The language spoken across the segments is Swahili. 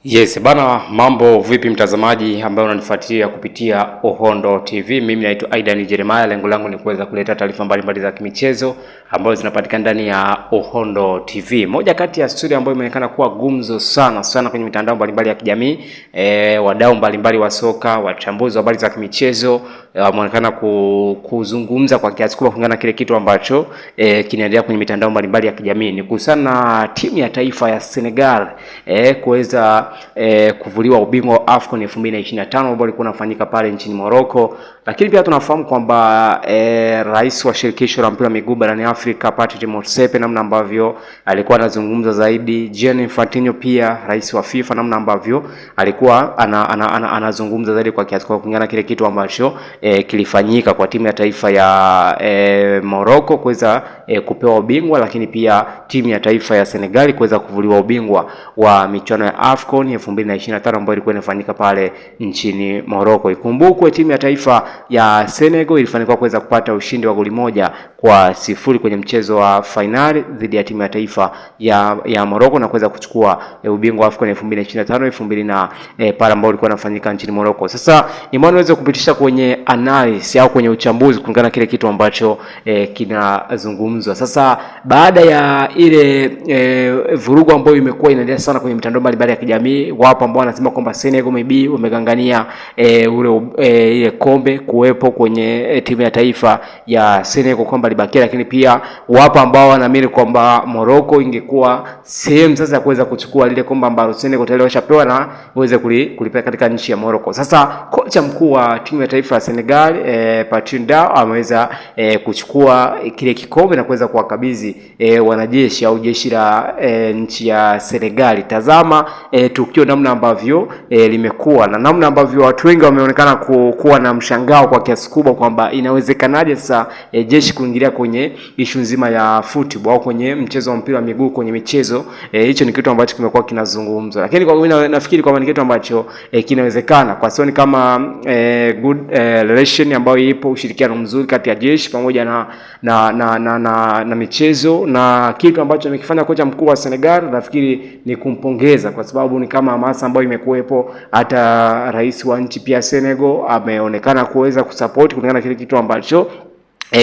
Yes, bana, mambo vipi mtazamaji ambaye unanifuatilia kupitia Uhondo TV. Mimi naitwa Aidan Jeremiah. Lengo langu ni kuweza kuleta taarifa mbalimbali za kimichezo ambazo zinapatikana ndani ya Uhondo TV. Moja kati ya story ambayo imeonekana kuwa gumzo sana kwenye mitandao mbalimbali ya kijamii, wadau mbalimbali wa soka, wachambuzi wa habari za kimichezo wameonekana kuzungumza kwa kiasi kubwa kulingana na kile kitu ambacho kinaendelea kwenye mitandao mbalimbali ya kijamii. Ni kuhusiana na timu ya taifa ya Senegal kuweza kuvuliwa ubingwa wa AFCON 2025 ambao ulikuwa unafanyika pale nchini Morocco. Lakini pia tunafahamu kwamba rais wa shirikisho la mpira wa miguu barani Afrika Patrice Motsepe, namna ambavyo alikuwa anazungumza zaidi. Gianni Infantino pia rais wa FIFA, namna ambavyo alikuwa anazungumza zaidi kwa kiasi kulingana kile kitu ambacho kilifanyika kwa timu ya taifa ya Morocco kuweza kupewa ubingwa, lakini pia timu ya taifa ya Senegal kuweza kuvuliwa ubingwa wa michuano ya AFCON 2025 ambayo ilikuwa inafanyika pale nchini Morocco. Ikumbukwe timu ya taifa ya Senegal ilifanikiwa kuweza kupata ushindi wa goli 1-0 kwenye mchezo wa finali dhidi ya timu ya taifa ya Morocco na kuweza kuchukua ubingwa wa AFCON 2025 pale ambao ulikuwa unafanyika nchini Morocco. Sasa nimeona niweze kupitisha kwenye analysis au kwenye uchambuzi kulingana na kile kitu ambacho kinazungumzwa. Sasa baada ya ile vurugu ambayo imekuwa inaendelea sana kwenye mitandao mbalimbali ya kijamii, wapo ambao wanasema kwamba Senegal maybe wamegangania ile kombe kuwepo kwenye timu ya taifa ya Senegal kwamba libakia, lakini pia wapo ambao wanaamini kwamba Morocco ingekuwa sehemu sasa ya kuweza kuchukua lile kombe ambalo Senegal tayari washapewa na uweze kulipeleka katika nchi ya Morocco. Sasa kocha mkuu wa timu ya taifa ya Senegal Patrice Ndao ameweza kuchukua kile kikombe na kuweza kuwakabidhi wanajeshi au jeshi la nchi ya Senegal. Tazama tukio namna ambavyo limekuwa na namna ambavyo watu wengi wameonekana kuwa na mshangao kwa kiasi kubwa kwamba inawezekanaje sasa jeshi kuingilia kwenye issue nzima ya football au kwenye mchezo wa mpira wa miguu kwenye michezo. Hicho ni kitu ambacho kimekuwa kinazungumzwa, lakini kwa mimi nafikiri kwamba ni kitu ambacho kinawezekana kwa sababu kama good relation ambayo ipo, ushirikiano mzuri kati ya jeshi pamoja na michezo, na kitu ambacho amekifanya kocha mkuu wa Senegal nafikiri ni kumpongeza kwa sababu ni kama hamasa ambayo imekuwepo. Hata rais wa nchi pia Senegal ameonekana kuweza kusupport kulingana na kile kitu ambacho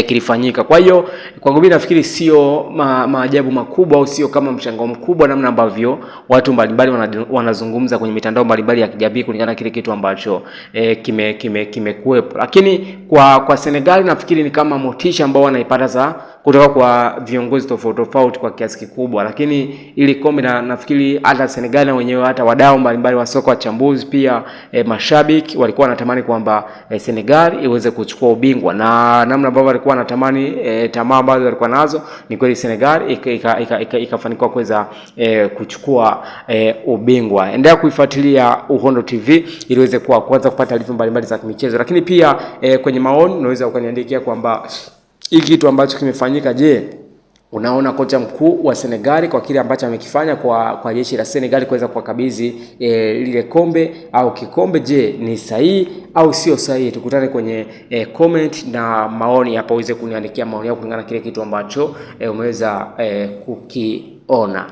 kilifanyika. Kwa hiyo kwangu mimi nafikiri sio maajabu makubwa au sio kama mshangao mkubwa namna ambavyo watu mbalimbali wanazungumza kwenye mitandao mbalimbali ya kijamii kulingana na kile kitu ambacho kimekuwepo. Lakini kwa Senegal nafikiri ni kama motisha ambao wanaipata za kutoka kwa viongozi tofauti kwa kiasi kikubwa. Lakini ili kombe nafikiri hata Senegal na wenyewe, hata wadau mbalimbali wa soka, wachambuzi pia mashabiki walikuwa wanatamani kwamba Senegal iweze kuchukua ubingwa, na namna ambavyo walikuwa wanatamani tamaa ambazo walikuwa nazo ni kweli Senegal ikafanikiwa kuweza kuchukua ubingwa. Endelea kuifuatilia Uhondo TV ili uweze kwanza kupata taarifa mbalimbali za michezo. Lakini pia kwenye maoni unaweza ukaniandikia kwamba hiki kitu ambacho kimefanyika, je, unaona kocha mkuu wa Senegal kwa kile ambacho amekifanya kwa jeshi la Senegal kuweza kuwakabidhi lile kombe au kikombe, je, ni sahihi au sio sahihi? Tukutane kwenye comment na maoni hapa, uweze kuniandikia maoni yako kulingana na kile kitu ambacho umeweza kukiona.